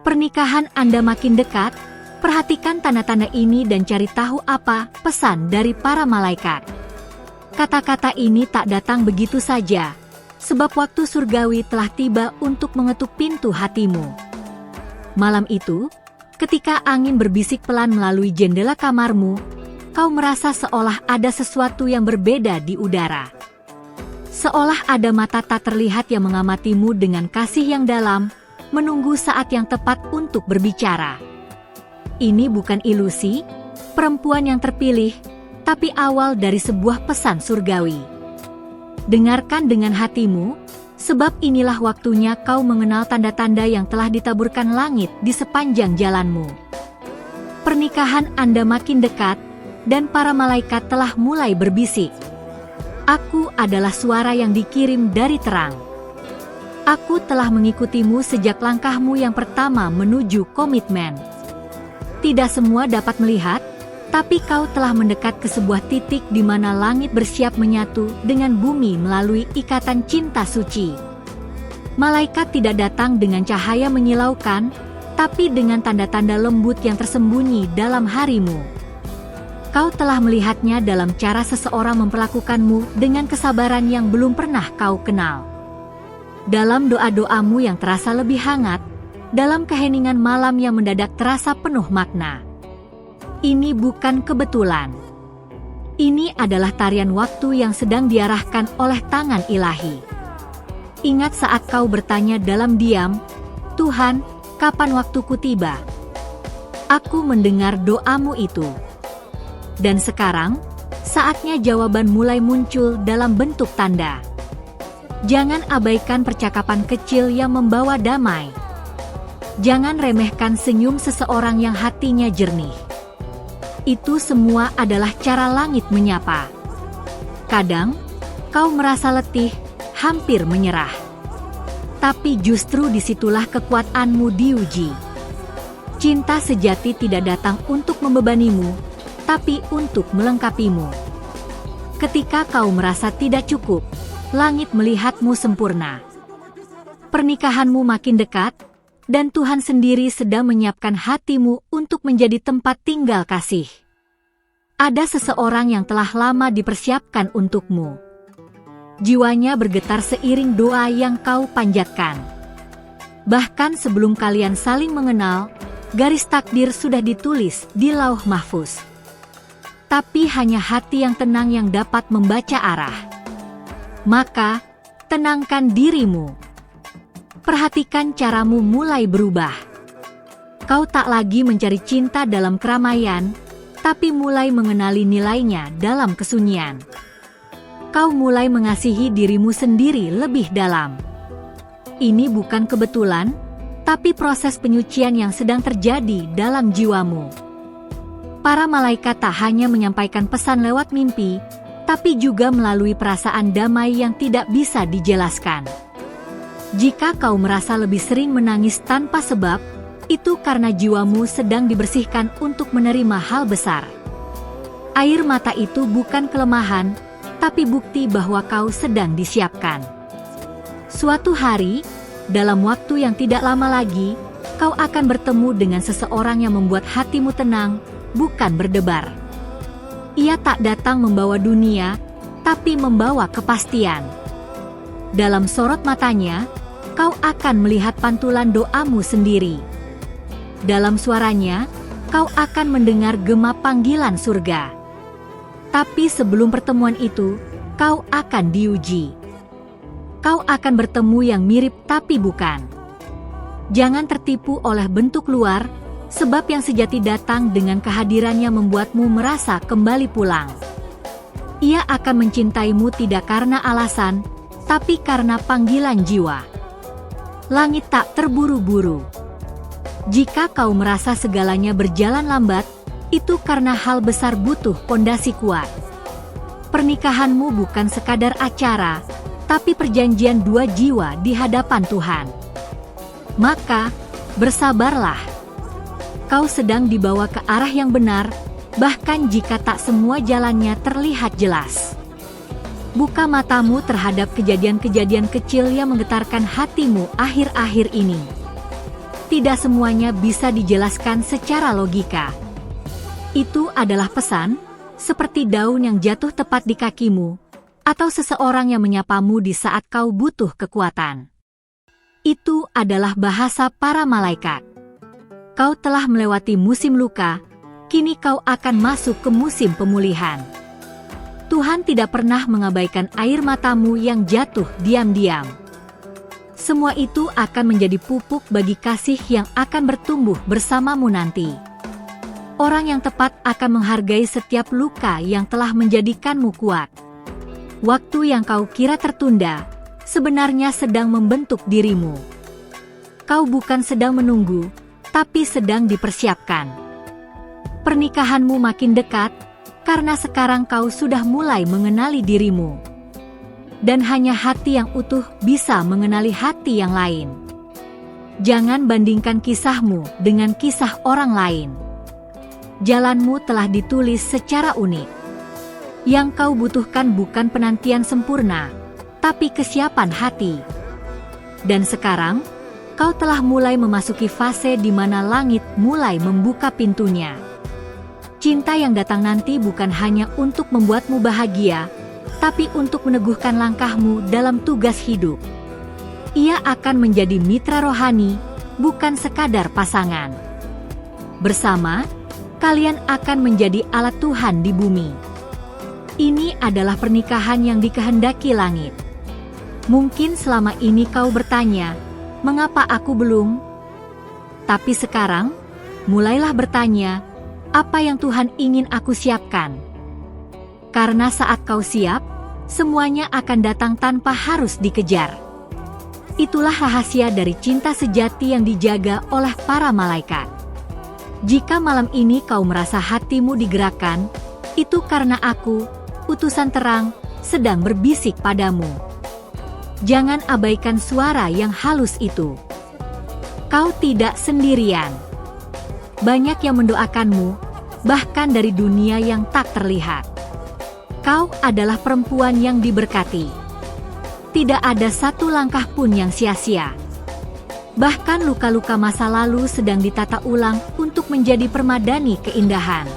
Pernikahan Anda makin dekat. Perhatikan tanda-tanda ini dan cari tahu apa pesan dari para malaikat. Kata-kata ini tak datang begitu saja, sebab waktu surgawi telah tiba untuk mengetuk pintu hatimu. Malam itu, ketika angin berbisik pelan melalui jendela kamarmu, kau merasa seolah ada sesuatu yang berbeda di udara. Seolah ada mata tak terlihat yang mengamatimu dengan kasih yang dalam, menunggu saat yang tepat untuk berbicara. Ini bukan ilusi, perempuan yang terpilih, tapi awal dari sebuah pesan surgawi. Dengarkan dengan hatimu, sebab inilah waktunya kau mengenal tanda-tanda yang telah ditaburkan langit di sepanjang jalanmu. Pernikahan Anda makin dekat, dan para malaikat telah mulai berbisik. Aku adalah suara yang dikirim dari terang. Aku telah mengikutimu sejak langkahmu yang pertama menuju komitmen. Tidak semua dapat melihat, tapi kau telah mendekat ke sebuah titik di mana langit bersiap menyatu dengan bumi melalui ikatan cinta suci. Malaikat tidak datang dengan cahaya menyilaukan, tapi dengan tanda-tanda lembut yang tersembunyi dalam harimu. Kau telah melihatnya dalam cara seseorang memperlakukanmu dengan kesabaran yang belum pernah kau kenal. Dalam doa-doamu yang terasa lebih hangat, dalam keheningan malam yang mendadak terasa penuh makna. Ini bukan kebetulan. Ini adalah tarian waktu yang sedang diarahkan oleh tangan ilahi. Ingat saat kau bertanya dalam diam, "Tuhan, kapan waktuku tiba?" Aku mendengar doamu itu. Dan sekarang, saatnya jawaban mulai muncul dalam bentuk tanda. Jangan abaikan percakapan kecil yang membawa damai. Jangan remehkan senyum seseorang yang hatinya jernih. Itu semua adalah cara langit menyapa. Kadang, kau merasa letih, hampir menyerah. Tapi justru disitulah kekuatanmu diuji. Cinta sejati tidak datang untuk membebanimu, tapi untuk melengkapimu. Ketika kau merasa tidak cukup, langit melihatmu sempurna. Pernikahanmu makin dekat, dan Tuhan sendiri sedang menyiapkan hatimu untuk menjadi tempat tinggal kasih. Ada seseorang yang telah lama dipersiapkan untukmu. Jiwanya bergetar seiring doa yang kau panjatkan. Bahkan sebelum kalian saling mengenal, garis takdir sudah ditulis di lauh mahfuz. Tapi hanya hati yang tenang yang dapat membaca arah. Maka, tenangkan dirimu. Perhatikan caramu mulai berubah. Kau tak lagi mencari cinta dalam keramaian, tapi mulai mengenali nilainya dalam kesunyian. Kau mulai mengasihi dirimu sendiri lebih dalam. Ini bukan kebetulan, tapi proses penyucian yang sedang terjadi dalam jiwamu. Para malaikat tak hanya menyampaikan pesan lewat mimpi, tapi juga melalui perasaan damai yang tidak bisa dijelaskan. Jika kau merasa lebih sering menangis tanpa sebab, itu karena jiwamu sedang dibersihkan untuk menerima hal besar. Air mata itu bukan kelemahan, tapi bukti bahwa kau sedang disiapkan. Suatu hari, dalam waktu yang tidak lama lagi, kau akan bertemu dengan seseorang yang membuat hatimu tenang, bukan berdebar. Ia tak datang membawa dunia, tapi membawa kepastian. Dalam sorot matanya, kau akan melihat pantulan doamu sendiri. Dalam suaranya, kau akan mendengar gema panggilan surga. Tapi sebelum pertemuan itu, kau akan diuji. Kau akan bertemu yang mirip tapi bukan. Jangan tertipu oleh bentuk luar, sebab yang sejati datang dengan kehadirannya membuatmu merasa kembali pulang. Ia akan mencintaimu tidak karena alasan, tapi karena panggilan jiwa. Langit tak terburu-buru. Jika kau merasa segalanya berjalan lambat, itu karena hal besar butuh pondasi kuat. Pernikahanmu bukan sekadar acara, tapi perjanjian dua jiwa di hadapan Tuhan. Maka, bersabarlah. Kau sedang dibawa ke arah yang benar, bahkan jika tak semua jalannya terlihat jelas. Buka matamu terhadap kejadian-kejadian kecil yang menggetarkan hatimu akhir-akhir ini. Tidak semuanya bisa dijelaskan secara logika. Itu adalah pesan, seperti daun yang jatuh tepat di kakimu, atau seseorang yang menyapamu di saat kau butuh kekuatan. Itu adalah bahasa para malaikat. Kau telah melewati musim luka, kini kau akan masuk ke musim pemulihan. Tuhan tidak pernah mengabaikan air matamu yang jatuh diam-diam. Semua itu akan menjadi pupuk bagi kasih yang akan bertumbuh bersamamu nanti. Orang yang tepat akan menghargai setiap luka yang telah menjadikanmu kuat. Waktu yang kau kira tertunda, sebenarnya sedang membentuk dirimu. Kau bukan sedang menunggu, tapi sedang dipersiapkan. Pernikahanmu makin dekat, karena sekarang kau sudah mulai mengenali dirimu. Dan hanya hati yang utuh bisa mengenali hati yang lain. Jangan bandingkan kisahmu dengan kisah orang lain. Jalanmu telah ditulis secara unik. Yang kau butuhkan bukan penantian sempurna, tapi kesiapan hati. Dan sekarang, kau telah mulai memasuki fase di mana langit mulai membuka pintunya. Cinta yang datang nanti bukan hanya untuk membuatmu bahagia, tapi untuk meneguhkan langkahmu dalam tugas hidup. Ia akan menjadi mitra rohani, bukan sekadar pasangan. Bersama, kalian akan menjadi alat Tuhan di bumi. Ini adalah pernikahan yang dikehendaki langit. Mungkin selama ini kau bertanya, mengapa aku belum? Tapi sekarang, mulailah bertanya, apa yang Tuhan ingin aku siapkan? Karena saat kau siap, semuanya akan datang tanpa harus dikejar. Itulah rahasia dari cinta sejati yang dijaga oleh para malaikat. Jika malam ini kau merasa hatimu digerakkan, itu karena aku, utusan terang, sedang berbisik padamu. Jangan abaikan suara yang halus itu. Kau tidak sendirian. Banyak yang mendoakanmu, bahkan dari dunia yang tak terlihat. Kau adalah perempuan yang diberkati. Tidak ada satu langkah pun yang sia-sia. Bahkan luka-luka masa lalu sedang ditata ulang untuk menjadi permadani keindahan.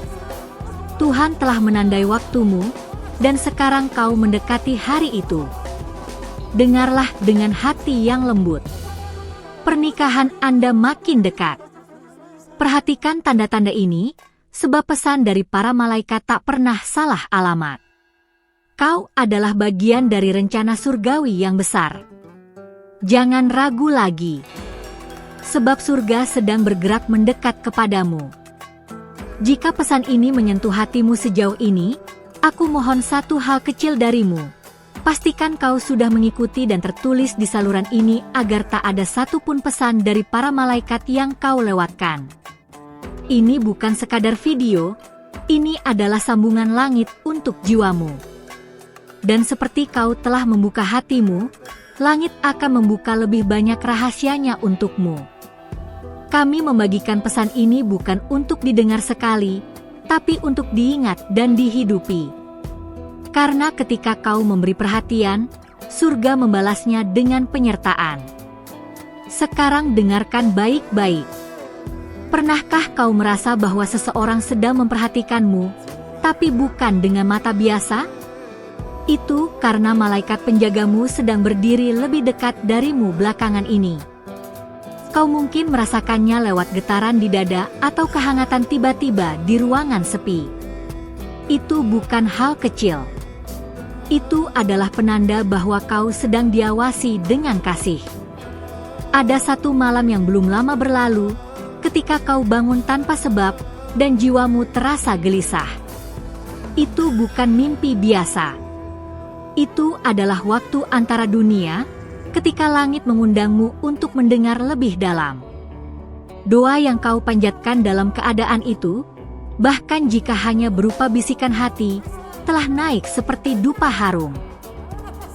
Tuhan telah menandai waktumu, dan sekarang kau mendekati hari itu. Dengarlah dengan hati yang lembut. Pernikahan Anda makin dekat. Perhatikan tanda-tanda ini, sebab pesan dari para malaikat tak pernah salah alamat. Kau adalah bagian dari rencana surgawi yang besar. Jangan ragu lagi. Sebab surga sedang bergerak mendekat kepadamu. Jika pesan ini menyentuh hatimu sejauh ini, aku mohon satu hal kecil darimu. Pastikan kau sudah mengikuti dan tertulis di saluran ini agar tak ada satupun pesan dari para malaikat yang kau lewatkan. Ini bukan sekadar video, ini adalah sambungan langit untuk jiwamu. Dan seperti kau telah membuka hatimu, langit akan membuka lebih banyak rahasianya untukmu. Kami membagikan pesan ini bukan untuk didengar sekali, tapi untuk diingat dan dihidupi. Karena ketika kau memberi perhatian, surga membalasnya dengan penyertaan. Sekarang dengarkan baik-baik. Pernahkah kau merasa bahwa seseorang sedang memperhatikanmu, tapi bukan dengan mata biasa? Itu karena malaikat penjagamu sedang berdiri lebih dekat darimu belakangan ini. Kau mungkin merasakannya lewat getaran di dada atau kehangatan tiba-tiba di ruangan sepi. Itu bukan hal kecil. Itu adalah penanda bahwa kau sedang diawasi dengan kasih. Ada satu malam yang belum lama berlalu, ketika kau bangun tanpa sebab, dan jiwamu terasa gelisah. Itu bukan mimpi biasa. Itu adalah waktu antara dunia, ketika langit mengundangmu untuk mendengar lebih dalam. Doa yang kau panjatkan dalam keadaan itu, bahkan jika hanya berupa bisikan hati, telah naik seperti dupa harum.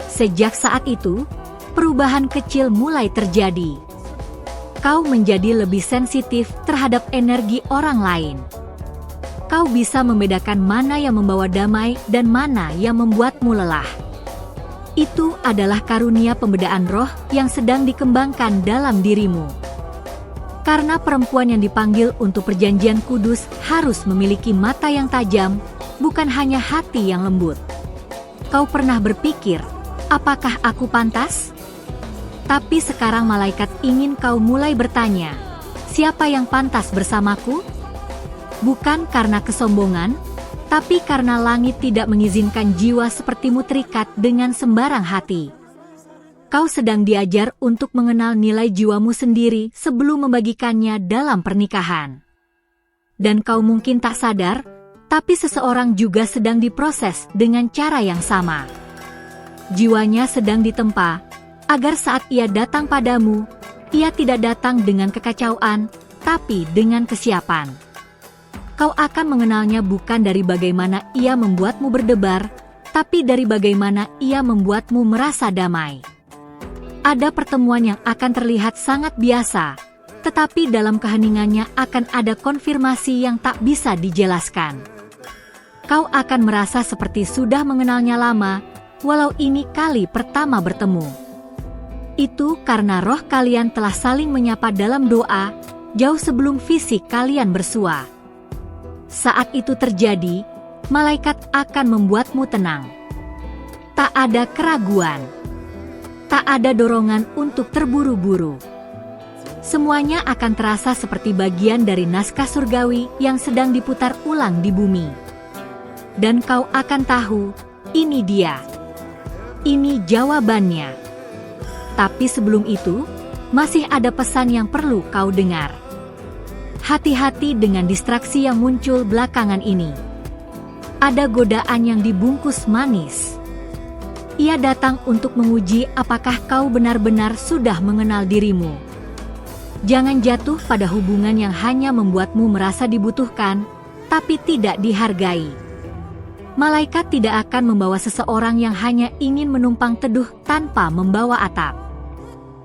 Sejak saat itu, perubahan kecil mulai terjadi. Kau menjadi lebih sensitif terhadap energi orang lain. Kau bisa membedakan mana yang membawa damai dan mana yang membuatmu lelah. Itu adalah karunia pembedaan roh yang sedang dikembangkan dalam dirimu. Karena perempuan yang dipanggil untuk perjanjian kudus harus memiliki mata yang tajam, bukan hanya hati yang lembut. Kau pernah berpikir, apakah aku pantas? Tapi sekarang malaikat ingin kau mulai bertanya, siapa yang pantas bersamaku? Bukan karena kesombongan, tapi karena langit tidak mengizinkan jiwa sepertimu terikat dengan sembarang hati. Kau sedang diajar untuk mengenal nilai jiwamu sendiri sebelum membagikannya dalam pernikahan. Dan kau mungkin tak sadar, tapi seseorang juga sedang diproses dengan cara yang sama. Jiwanya sedang ditempa, agar saat ia datang padamu, ia tidak datang dengan kekacauan, tapi dengan kesiapan. Kau akan mengenalnya bukan dari bagaimana ia membuatmu berdebar, tapi dari bagaimana ia membuatmu merasa damai. Ada pertemuan yang akan terlihat sangat biasa, tetapi dalam keheningannya akan ada konfirmasi yang tak bisa dijelaskan. Kau akan merasa seperti sudah mengenalnya lama, walau ini kali pertama bertemu. Itu karena roh kalian telah saling menyapa dalam doa, jauh sebelum fisik kalian bersua. Saat itu terjadi, malaikat akan membuatmu tenang. Tak ada keraguan. Tak ada dorongan untuk terburu-buru. Semuanya akan terasa seperti bagian dari naskah surgawi yang sedang diputar ulang di bumi. Dan kau akan tahu, ini dia. Ini jawabannya. Tapi sebelum itu, masih ada pesan yang perlu kau dengar. Hati-hati dengan distraksi yang muncul belakangan ini. Ada godaan yang dibungkus manis. Ia datang untuk menguji apakah kau benar-benar sudah mengenal dirimu. Jangan jatuh pada hubungan yang hanya membuatmu merasa dibutuhkan, tapi tidak dihargai. Malaikat tidak akan membawa seseorang yang hanya ingin menumpang teduh tanpa membawa atap.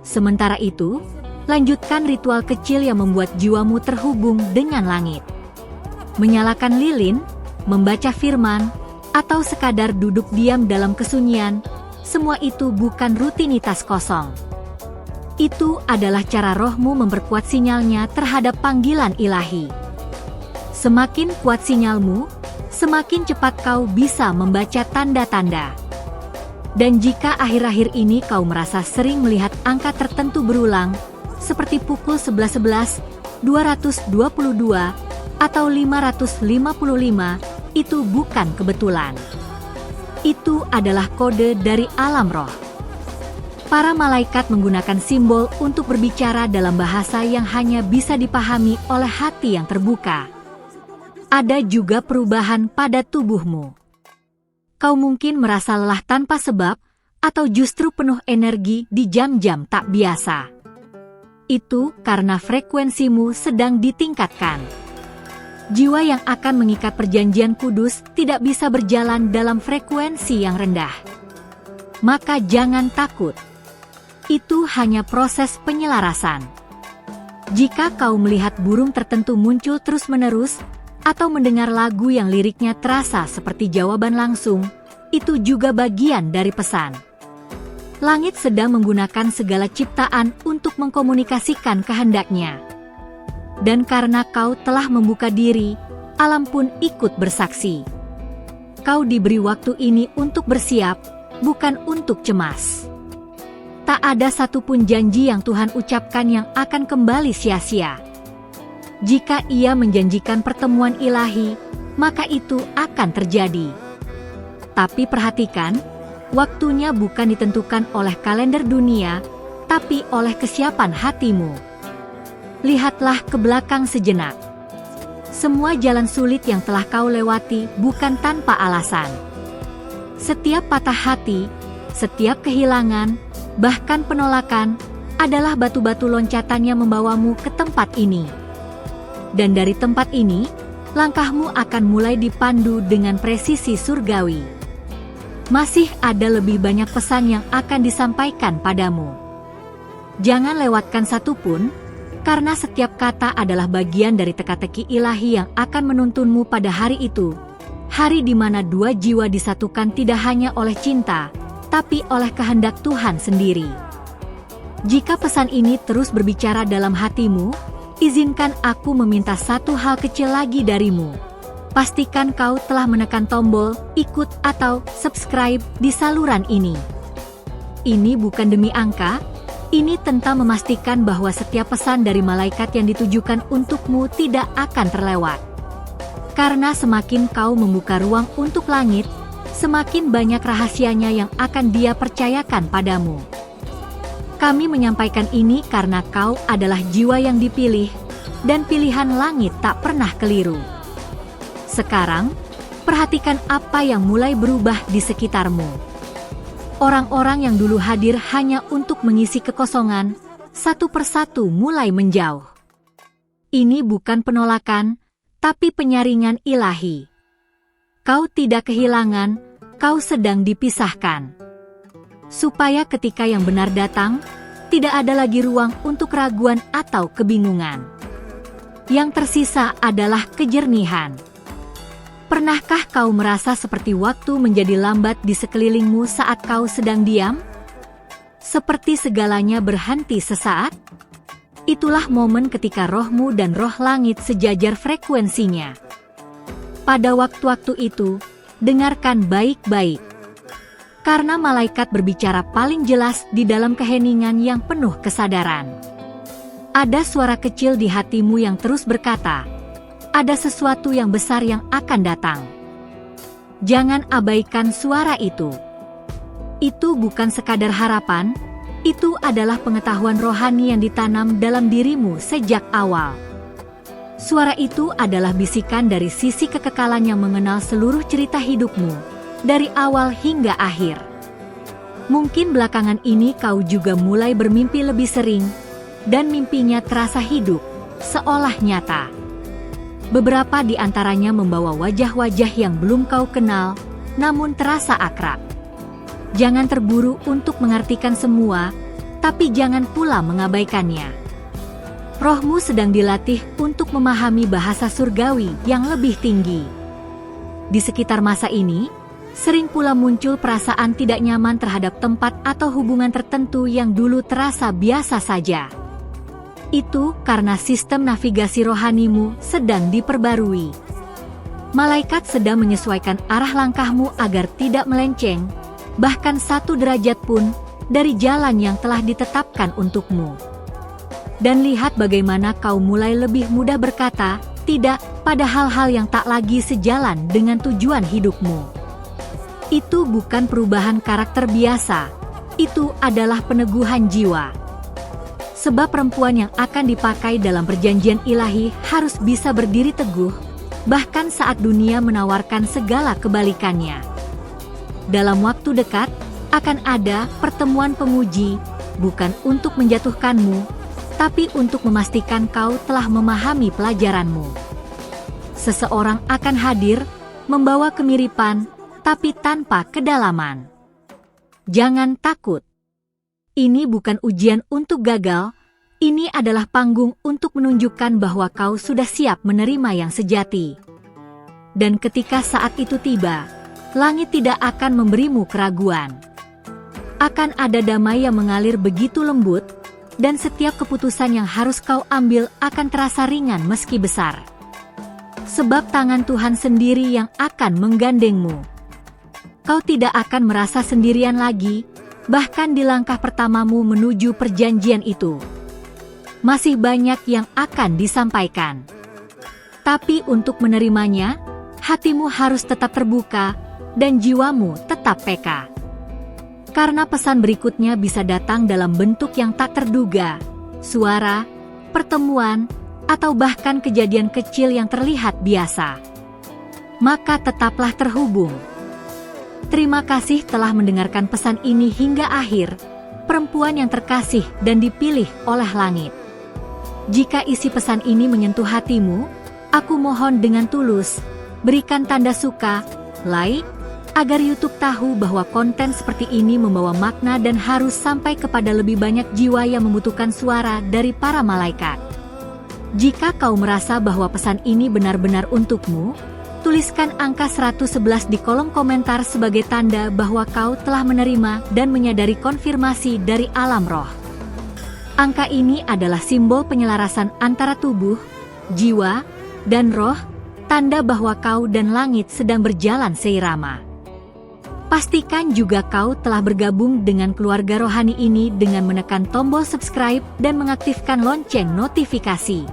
Sementara itu, lanjutkan ritual kecil yang membuat jiwamu terhubung dengan langit. Menyalakan lilin, membaca firman, atau sekadar duduk diam dalam kesunyian, semua itu bukan rutinitas kosong. Itu adalah cara rohmu memperkuat sinyalnya terhadap panggilan ilahi. Semakin kuat sinyalmu, semakin cepat kau bisa membaca tanda-tanda. Dan jika akhir-akhir ini kau merasa sering melihat angka tertentu berulang, seperti pukul 11.11, 222, atau 555, itu bukan kebetulan. Itu adalah kode dari alam roh. Para malaikat menggunakan simbol untuk berbicara dalam bahasa yang hanya bisa dipahami oleh hati yang terbuka. Ada juga perubahan pada tubuhmu. Kau mungkin merasa lelah tanpa sebab, atau justru penuh energi di jam-jam tak biasa. Itu karena frekuensimu sedang ditingkatkan. Jiwa yang akan mengikat perjanjian kudus tidak bisa berjalan dalam frekuensi yang rendah. Maka jangan takut. Itu hanya proses penyelarasan. Jika kau melihat burung tertentu muncul terus-menerus, atau mendengar lagu yang liriknya terasa seperti jawaban langsung, itu juga bagian dari pesan. Langit sedang menggunakan segala ciptaan untuk mengkomunikasikan kehendaknya. Dan karena kau telah membuka diri, alam pun ikut bersaksi. Kau diberi waktu ini untuk bersiap, bukan untuk cemas. Tak ada satupun janji yang Tuhan ucapkan yang akan kembali sia-sia. Jika Ia menjanjikan pertemuan ilahi, maka itu akan terjadi. Tapi perhatikan, waktunya bukan ditentukan oleh kalender dunia, tapi oleh kesiapan hatimu. Lihatlah ke belakang sejenak. Semua jalan sulit yang telah kau lewati bukan tanpa alasan. Setiap patah hati, setiap kehilangan, bahkan penolakan, adalah batu-batu loncatan yang membawamu ke tempat ini. Dan dari tempat ini, langkahmu akan mulai dipandu dengan presisi surgawi. Masih ada lebih banyak pesan yang akan disampaikan padamu. Jangan lewatkan satupun, karena setiap kata adalah bagian dari teka-teki ilahi yang akan menuntunmu pada hari itu. Hari di mana dua jiwa disatukan tidak hanya oleh cinta, tapi oleh kehendak Tuhan sendiri. Jika pesan ini terus berbicara dalam hatimu, izinkan aku meminta satu hal kecil lagi darimu. Pastikan kau telah menekan tombol ikut atau subscribe di saluran ini. Ini bukan demi angka, ini tentang memastikan bahwa setiap pesan dari malaikat yang ditujukan untukmu tidak akan terlewat. Karena semakin kau membuka ruang untuk langit, semakin banyak rahasianya yang akan Dia percayakan padamu. Kami menyampaikan ini karena kau adalah jiwa yang dipilih, dan pilihan langit tak pernah keliru. Sekarang, perhatikan apa yang mulai berubah di sekitarmu. Orang-orang yang dulu hadir hanya untuk mengisi kekosongan, satu persatu mulai menjauh. Ini bukan penolakan, tapi penyaringan ilahi. Kau tidak kehilangan, kau sedang dipisahkan. Supaya ketika yang benar datang, tidak ada lagi ruang untuk keraguan atau kebingungan. Yang tersisa adalah kejernihan. Pernahkah kau merasa seperti waktu menjadi lambat di sekelilingmu saat kau sedang diam? Seperti segalanya berhenti sesaat? Itulah momen ketika rohmu dan roh langit sejajar frekuensinya. Pada waktu-waktu itu, dengarkan baik-baik. Karena malaikat berbicara paling jelas di dalam keheningan yang penuh kesadaran. Ada suara kecil di hatimu yang terus berkata, ada sesuatu yang besar yang akan datang. Jangan abaikan suara itu. Itu bukan sekadar harapan, itu adalah pengetahuan rohani yang ditanam dalam dirimu sejak awal. Suara itu adalah bisikan dari sisi kekekalan yang mengenal seluruh cerita hidupmu, dari awal hingga akhir. Mungkin belakangan ini kau juga mulai bermimpi lebih sering, dan mimpinya terasa hidup, seolah nyata. Beberapa di antaranya membawa wajah-wajah yang belum kau kenal, namun terasa akrab. Jangan terburu untuk mengartikan semua, tapi jangan pula mengabaikannya. Rohmu sedang dilatih untuk memahami bahasa surgawi yang lebih tinggi. Di sekitar masa ini, sering pula muncul perasaan tidak nyaman terhadap tempat atau hubungan tertentu yang dulu terasa biasa saja. Itu karena sistem navigasi rohanimu sedang diperbarui. Malaikat sedang menyesuaikan arah langkahmu agar tidak melenceng, bahkan 1 derajat pun, dari jalan yang telah ditetapkan untukmu. Dan lihat bagaimana kau mulai lebih mudah berkata, tidak, pada hal-hal yang tak lagi sejalan dengan tujuan hidupmu. Itu bukan perubahan karakter biasa, itu adalah peneguhan jiwa. Sebab perempuan yang akan dipakai dalam perjanjian ilahi harus bisa berdiri teguh, bahkan saat dunia menawarkan segala kebalikannya. Dalam waktu dekat, akan ada pertemuan penguji, bukan untuk menjatuhkanmu, tapi untuk memastikan kau telah memahami pelajaranmu. Seseorang akan hadir, membawa kemiripan, tapi tanpa kedalaman. Jangan takut. Ini bukan ujian untuk gagal, ini adalah panggung untuk menunjukkan bahwa kau sudah siap menerima yang sejati. Dan ketika saat itu tiba, langit tidak akan memberimu keraguan. Akan ada damai yang mengalir begitu lembut, dan setiap keputusan yang harus kau ambil akan terasa ringan meski besar. Sebab tangan Tuhan sendiri yang akan menggandengmu. Kau tidak akan merasa sendirian lagi, bahkan di langkah pertamamu menuju perjanjian itu. Masih banyak yang akan disampaikan. Tapi untuk menerimanya, hatimu harus tetap terbuka, dan jiwamu tetap peka. Karena pesan berikutnya bisa datang dalam bentuk yang tak terduga, suara, pertemuan, atau bahkan kejadian kecil yang terlihat biasa. Maka tetaplah terhubung. Terima kasih telah mendengarkan pesan ini hingga akhir, perempuan yang terkasih dan dipilih oleh langit. Jika isi pesan ini menyentuh hatimu, aku mohon dengan tulus, berikan tanda suka, like, agar YouTube tahu bahwa konten seperti ini membawa makna dan harus sampai kepada lebih banyak jiwa yang membutuhkan suara dari para malaikat. Jika kau merasa bahwa pesan ini benar-benar untukmu, tuliskan angka 111 di kolom komentar sebagai tanda bahwa kau telah menerima dan menyadari konfirmasi dari alam roh. Angka ini adalah simbol penyelarasan antara tubuh, jiwa, dan roh, tanda bahwa kau dan langit sedang berjalan seirama. Pastikan juga kau telah bergabung dengan keluarga rohani ini dengan menekan tombol subscribe dan mengaktifkan lonceng notifikasi.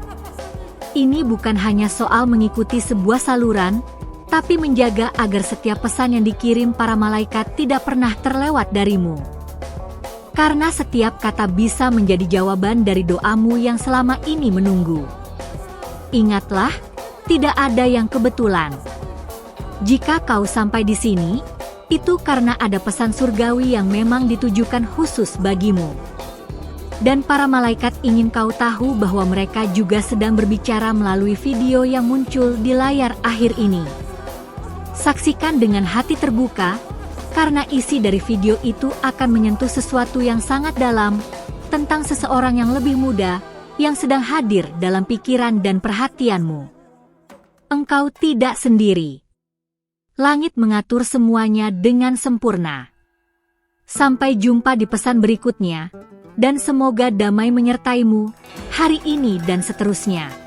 Ini bukan hanya soal mengikuti sebuah saluran, tapi menjaga agar setiap pesan yang dikirim para malaikat tidak pernah terlewat darimu. Karena setiap kata bisa menjadi jawaban dari doamu yang selama ini menunggu. Ingatlah, tidak ada yang kebetulan. Jika kau sampai di sini, itu karena ada pesan surgawi yang memang ditujukan khusus bagimu. Dan para malaikat ingin kau tahu bahwa mereka juga sedang berbicara melalui video yang muncul di layar akhir ini. Saksikan dengan hati terbuka, karena isi dari video itu akan menyentuh sesuatu yang sangat dalam, tentang seseorang yang lebih muda, yang sedang hadir dalam pikiran dan perhatianmu. Engkau tidak sendiri. Langit mengatur semuanya dengan sempurna. Sampai jumpa di pesan berikutnya, dan semoga damai menyertaimu, hari ini dan seterusnya.